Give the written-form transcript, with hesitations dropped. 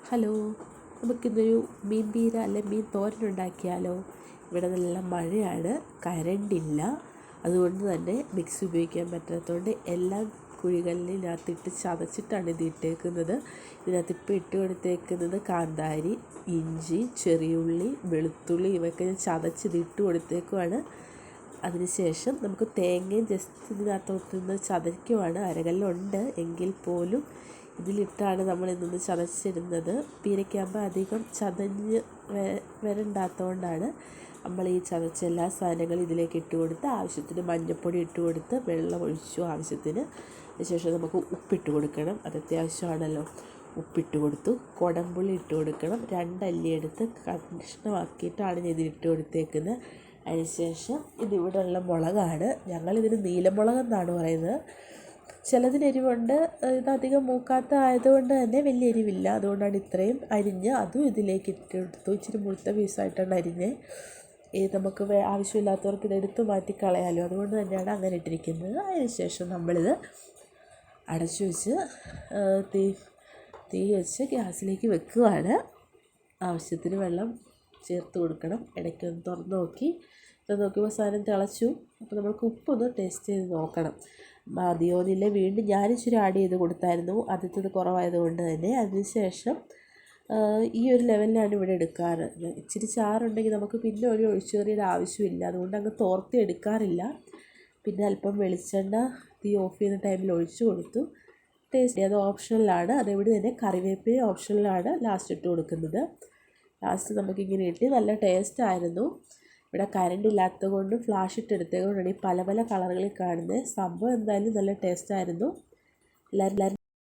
Hello, നമുക്കിന്നൊരു മീൻ പീര അല്ലെ മീൻ തോരൻ ഉണ്ടാക്കിയാലോ? ഇവിടെ നല്ല മഴയാണ്, കരണ്ടില്ല. അതുകൊണ്ട് തന്നെ മിക്സി ഉപയോഗിക്കാൻ പറ്റാത്തതുകൊണ്ട് എല്ലാ കുഴികളിനകത്തിട്ട് ചതച്ചിട്ടാണ് ഇത് ഇട്ടേക്കുന്നത്. ഇതിനകത്ത് ഇപ്പോൾ ഇട്ട് കൊടുത്തേക്കുന്നത് കാന്താരി, ഇഞ്ചി, ചെറിയുള്ളി, വെളുത്തുള്ളി ഇവയൊക്കെ ഞാൻ ചതച്ചിത് ഇട്ട് കൊടുത്തേക്കുവാണ്. അതിനുശേഷം നമുക്ക് തേങ്ങയും ജസ്റ്റ് ഇതിനകത്തോട്ടൊന്ന് ചതയ്ക്കുവാണ്. അരകല്ലുണ്ട് എങ്കിൽ പോലും ഇതിലിട്ടാണ് നമ്മൾ ഇതൊന്ന് ചതച്ചിടുന്നത്. പീരയ്ക്കാകുമ്പോൾ അധികം ചതഞ്ഞ് വരണ്ടാത്തതുകൊണ്ടാണ് നമ്മൾ ഈ ചതച്ച എല്ലാ സാധനങ്ങളും ഇതിലേക്ക് ഇട്ട് കൊടുത്ത് ആവശ്യത്തിന് മഞ്ഞൾപ്പൊടി ഇട്ട് കൊടുത്ത് വെള്ളം ഒഴിച്ചു ആവശ്യത്തിന്. അതിനുശേഷം നമുക്ക് ഉപ്പിട്ട് കൊടുക്കണം, അത് അത്യാവശ്യമാണല്ലോ. ഉപ്പിട്ട് കൊടുത്തു. കുടംപുളി ഇട്ട് കൊടുക്കണം, 2 അല്ലി എടുത്ത് കഷ്ണമാക്കിയിട്ടാണ് ഞാൻ ഇതിലിട്ട് കൊടുത്തേക്കുന്നത്. അതിനുശേഷം ഇതിവിടെയുള്ള മുളകാണ്, ഞങ്ങളിതിന് നീലമുളകെന്നാണ് പറയുന്നത്. ചിലതിന് എരിവുണ്ട്, ഇതധികം മൂക്കാത്ത ആയതുകൊണ്ട് തന്നെ വലിയ എരിവില്ല. അതുകൊണ്ടാണ് ഇത്രയും അരിഞ്ഞ് അതും ഇതിലേക്ക് ഇട്ടെടുത്തു. ഇച്ചിരി മുഴുത്ത പീസായിട്ടാണ് അരിഞ്ഞ്. നമുക്ക് ആവശ്യമില്ലാത്തവർക്ക് ഇതെടുത്ത് മാറ്റി കളയാമല്ലോ, അതുകൊണ്ട് തന്നെയാണ് അങ്ങനെ ഇട്ടിരിക്കുന്നത്. അതിനുശേഷം നമ്മളിത് അടച്ചു വെച്ച് തീ വെച്ച് ഗ്യാസിലേക്ക് വെക്കുകയാണ്. ആവശ്യത്തിന് വെള്ളം ചേർത്ത് കൊടുക്കണം. ഇടയ്ക്കൊന്ന് തുറന്ന് നോക്കിയപ്പോൾ സാധനം തിളച്ചു. അപ്പോൾ നമുക്ക് ഉപ്പൊന്ന് ടേസ്റ്റ് ചെയ്ത് നോക്കണം, മതിയോന്നില്ല. വീണ്ടും ഞാനിച്ചിരി ആഡ് ചെയ്ത് കൊടുത്തായിരുന്നു, ആദ്യത്തേത് കുറവായതുകൊണ്ട് തന്നെ. അതിനുശേഷം ഈ ഒരു ലെവലിലാണ് ഇവിടെ എടുക്കാറ്. ഇച്ചിരി ചാറുണ്ടെങ്കിൽ നമുക്ക് പിന്നെ ഒരു ഒഴിച്ചുകറിയുടെ ആവശ്യമില്ല, അതുകൊണ്ട് അങ്ങ് തോർത്തി എടുക്കാറില്ല. പിന്നെ അല്പം വെളിച്ചെണ്ണ തീ ഓഫ് ചെയ്യുന്ന ടൈമിൽ ഒഴിച്ചു കൊടുത്തു. ടേസ്റ്റ് അത് ഓപ്ഷണലാണ്. അതേപോലെ തന്നെ കറിവേപ്പില ഓപ്ഷണലാണ് ലാസ്റ്റ് ഇട്ട് കൊടുക്കുന്നത്. ലാസ്റ്റ് നമുക്കിങ്ങനെ ഇട്ട് നല്ല ടേസ്റ്റ് ആയിരുന്നു. ഇവിടെ കറണ്ട് ഇല്ലാത്തത് കൊണ്ട് ഫ്ലാഷ് ഇട്ട് എടുത്തത് കൊണ്ടാണ് ഈ പല പല കളറുകളിൽ കാണുന്നത്. സംഭവം എന്തായാലും നല്ല ടേസ്റ്റായിരുന്നു. എല്ലാവരും